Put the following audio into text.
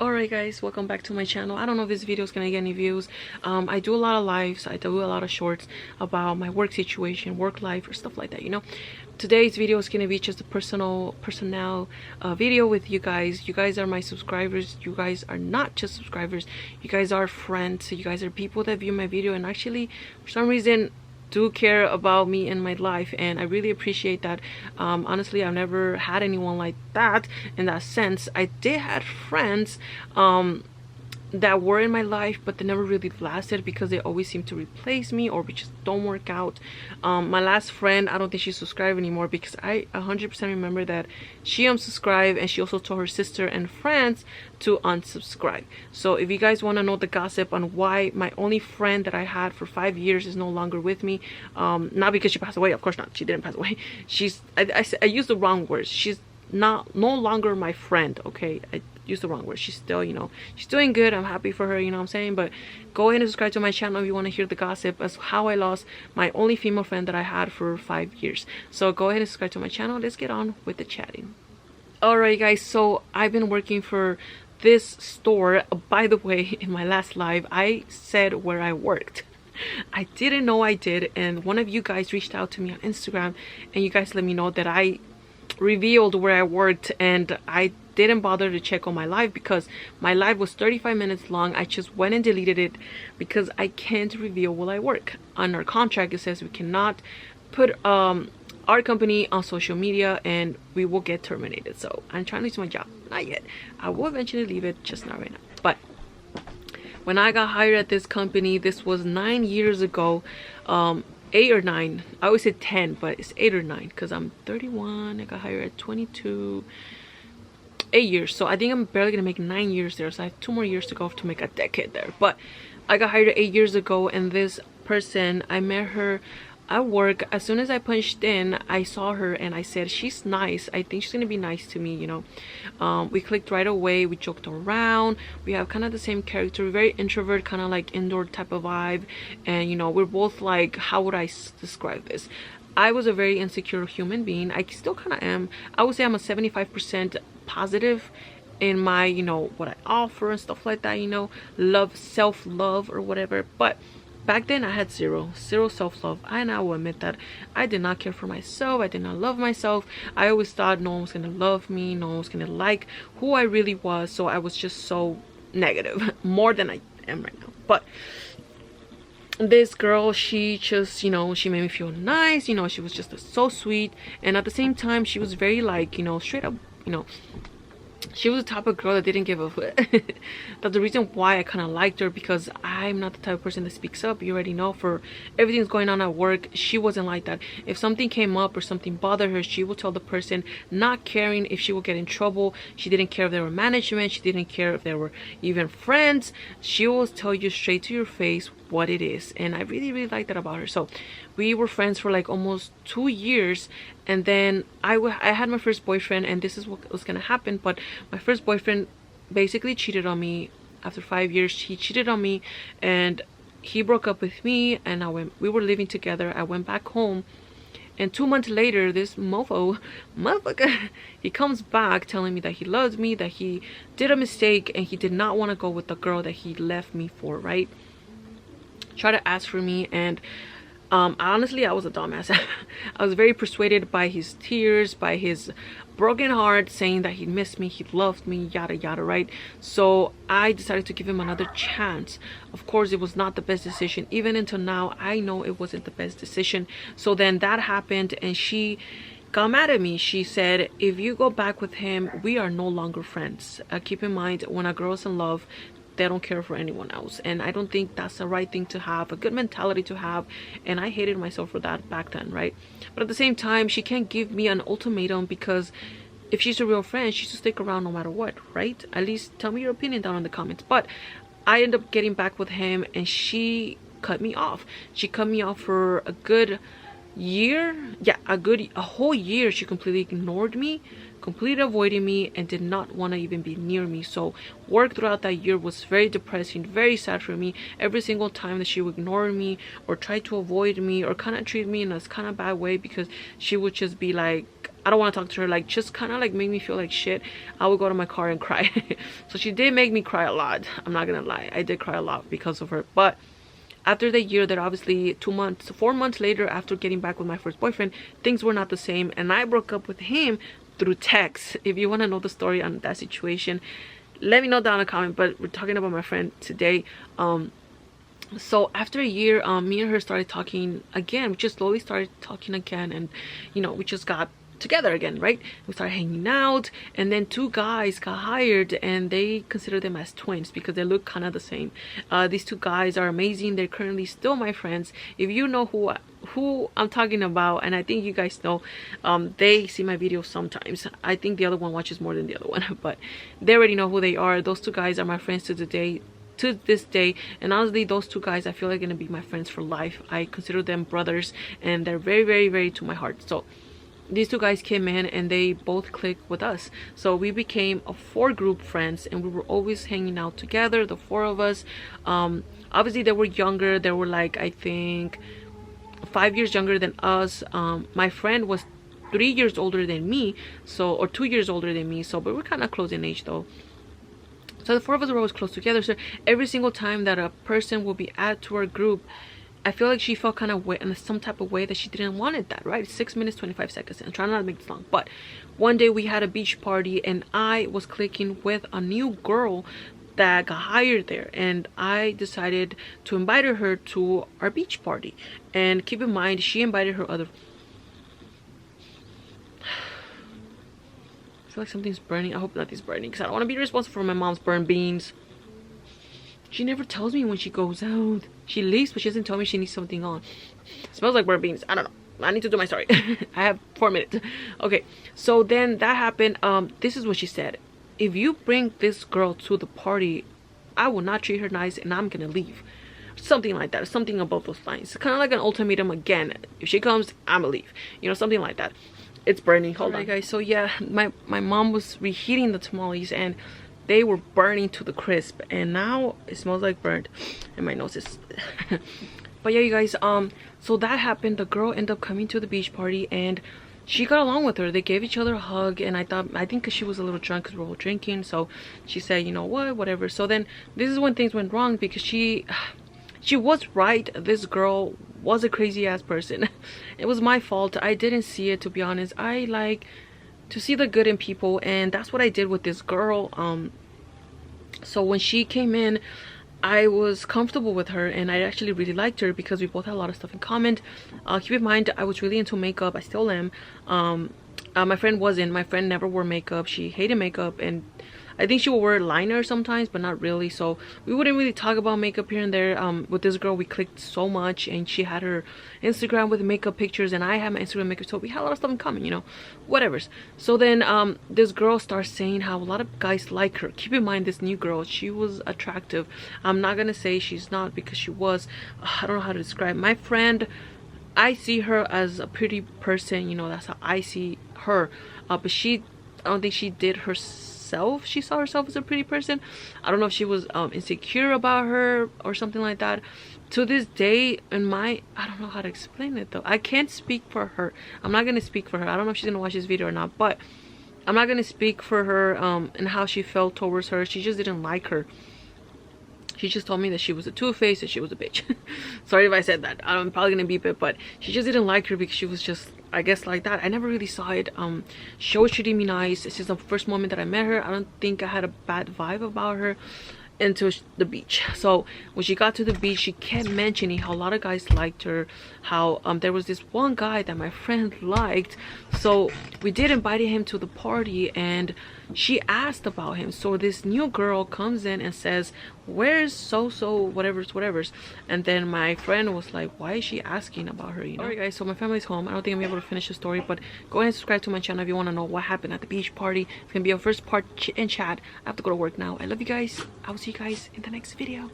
Alright guys, welcome back to my channel. I don't know if this video is gonna get any views. I do a lot of lives, I do a lot of shorts about my work situation, work life, or stuff like that, you know. Today's video is gonna be just a personnel video with you guys. You guys are my subscribers. You guys are not just subscribers, you guys are friends. You guys are people that view my video and actually for some reason do care about me and my life, and I really appreciate that. Honestly, I've never had anyone like that in that sense. I did have friends that were in my life, but they never really lasted because they always seem to replace me or we just don't work out. My last friend, I don't think she's subscribed anymore because I 100% remember that she unsubscribed, and she also told her sister and friends to unsubscribe. So if you guys want to know the gossip on why my only friend that I had for 5 years is no longer with me, not because she passed away, of course not, she didn't pass away. I used the wrong words. She's no longer my friend, okay? I used the wrong word. She's still, you know, she's doing good. I'm happy for her, you know what I'm saying? But go ahead and subscribe to my channel if you want to hear the gossip as how I lost my only female friend that I had for 5 years. So go ahead and subscribe to my channel. Let's get on with the chatting. Alright guys, so I've been working for this store. By the way, in my last live I said where I worked. I didn't know I did, and one of you guys reached out to me on Instagram and you guys let me know that I revealed where I worked, and I didn't bother to check on my live because my live was 35 minutes long. I just went and deleted it because I can't reveal where I work. On our contract it says we cannot put our company on social media and we will get terminated. So I'm trying to do my job. Not yet. I will eventually leave it, just not right now. But when I got hired at this company, this was 9 years ago. 8 or 9, I always say 10, but it's 8 or 9 because I'm 31. I got hired at 22. 8 years, so I think I'm barely gonna make 9 years there, so I have 2 more years to go to make a decade there. But I got hired 8 years ago, and this person, I met her at work. As soon as I punched in, I saw her and I said, she's nice, I think she's gonna be nice to me, you know. We clicked right away, we joked around, we have kind of the same character, very introvert, kind of like indoor type of vibe, and you know, we're both like, how would I describe this? I was a very insecure human being. I still kind of am. I would say I'm a 75% positive in my, you know, what I offer and stuff like that, you know, self-love or whatever. But back then I had zero self-love, and I will admit that I did not care for myself. I did not love myself. I always thought no one was gonna love me, no one was gonna like who I really was, so I was just so negative, more than I am right now. But this girl, she just, you know, she made me feel nice, you know, she was just so sweet, and at the same time she was very like, you know, straight up, you know, she was the type of girl that didn't give a that's the reason why I kind of liked her, because I'm not the type of person that speaks up. You already know, for everything's going on at work, she wasn't like that. If something came up or something bothered her, she would tell the person, not caring if she would get in trouble. She didn't care if they were management, she didn't care if they were even friends. She will tell you straight to your face what it is, and I really like that about her. So we were friends for like almost 2 years, and then I had my first boyfriend, and this is what was gonna happen. But my first boyfriend basically cheated on me. After 5 years he cheated on me, and he broke up with me, and we were living together. I went back home, and 2 months later, this motherfucker, he comes back telling me that he loves me, that he did a mistake, and he did not want to go with the girl that he left me for, right? Try to ask for me, and honestly I was a dumbass. I was very persuaded by his tears, by his broken heart, saying that he missed me, he loved me, yada yada, right? So I decided to give him another chance. Of course it was not the best decision. Even until now I know it wasn't the best decision. So then that happened, and she got mad at me. She said, if you go back with him, we are no longer friends. Keep in mind, when a girl's in love, they don't care for anyone else, and I don't think that's the right thing to have, a good mentality to have, and I hated myself for that back then, right? But at the same time, she can't give me an ultimatum, because if she's a real friend, she should stick around no matter what, right? At least tell me your opinion down in the comments. But I ended up getting back with him, and she cut me off. She cut me off for a good year. Yeah, a whole year. She completely ignored me, completely avoiding me, and did not want to even be near me. So work throughout that year was very depressing, very sad for me. Every single time that she would ignore me or try to avoid me or kind of treat me in a kind of bad way, because she would just be like, I don't want to talk to her, like just kind of like make me feel like shit, I would go to my car and cry. So she did make me cry a lot, I'm not gonna lie. I did cry a lot because of her. But after the year, that obviously 4 months later, after getting back with my first boyfriend, things were not the same, and I broke up with him through text. If you want to know the story on that situation, let me know down in the comment. But we're talking about my friend today. So after a year, me and her started talking again. We just slowly started talking again, and you know, we just got together again, right? We started hanging out, and then 2 guys got hired, and they consider them as twins because they look kind of the same. These 2 guys are amazing. They're currently still my friends. If you know who I'm talking about, and I think you guys know, they see my videos sometimes. I think the other one watches more than the other one, but they already know who they are. Those 2 guys are my friends to this day, and honestly, those 2 guys I feel like gonna be my friends for life. I consider them brothers, and they're very, very, very to my heart. So these 2 guys came in and they both clicked with us, so we became a 4 group friends, and we were always hanging out together, the 4 of us. Obviously they were younger. They were like, I think 5 years younger than us. My friend was 3 years older than me, so, or 2 years older than me, so, but we're kind of close in age though. So the 4 of us were always close together. So every single time that a person will be added to our group, I feel like she felt kind of in some type of way that she didn't want it that, right? 6 minutes 25 seconds, and I'm trying not to make this long. But one day we had a beach party, and I was clicking with a new girl that got hired there, and I decided to invite her to our beach party. And keep in mind, she invited her other... I feel like something's burning. I hope nothing's burning, because I don't want to be responsible for my mom's burned beans. She never tells me when she goes out. She leaves, but she doesn't tell me she needs something on. It smells like burnt beans. I don't know. I need to do my story. I have 4 minutes. Okay, so then that happened. This is what she said: if you bring this girl to the party, I will not treat her nice, and I'm gonna leave. Something like that. Something above those lines. Kind of like an ultimatum again. If she comes, I'ma leave. You know, something like that. It's burning. Hold on, guys. So yeah, my mom was reheating the tamales, and they were burning to the crisp, and now it smells like burnt, and my nose is but yeah, you guys, so that happened. The girl ended up coming to the beach party, and she got along with her. They gave each other a hug, and I think because she was a little drunk, because we were all drinking, so she said, you know what, whatever. So then this is when things went wrong, because she was right. This girl was a crazy ass person. It was my fault. I didn't see it, to be honest. I like to see the good in people, and that's what I did with this girl. So when she came in, I was comfortable with her, and I actually really liked her because we both had a lot of stuff in common. Keep in mind, I was really into makeup. I still am. My friend wasn't. My friend never wore makeup. She hated makeup, and I think she would wear liner sometimes, but not really. So we wouldn't really talk about makeup here and there. With this girl, we clicked so much, and she had her Instagram with makeup pictures, and I had my Instagram makeup, so we had a lot of stuff in common, you know, whatevers. So then this girl starts saying how a lot of guys like her. Keep in mind, this new girl, she was attractive. I'm not gonna say she's not, because she was. I don't know how to describe my friend. I see her as a pretty person, you know, that's how I see her. But I don't think she did herself. She saw herself as a pretty person. I don't know if she was insecure about her or something like that. To this day, I don't know how to explain it though. I can't speak for her. I'm not gonna speak for her. I don't know if she's gonna watch this video or not, but I'm not gonna speak for her and how she felt towards her. She just didn't like her. She just told me that she was a two-faced and she was a bitch. Sorry if I said that. I'm probably gonna beep it, but she just didn't like her because she was just, I guess, like that. I never really saw it. She always treated me nice. Since the first moment that I met her, I don't think I had a bad vibe about her until the beach. So when she got to the beach, she kept mentioning how a lot of guys liked her, how there was this one guy that my friend liked. So we did invite him to the party, and she asked about him. So this new girl comes in and says, where's so whatever's, and then my friend was like, why is she asking about her, you know? Alright guys, so my family's home. I don't think I'm able to finish the story, but go ahead and subscribe to my channel if you want to know what happened at the beach party. It's gonna be our first part in chat. I have to go to work now. I love you guys. I will see you guys in the next video.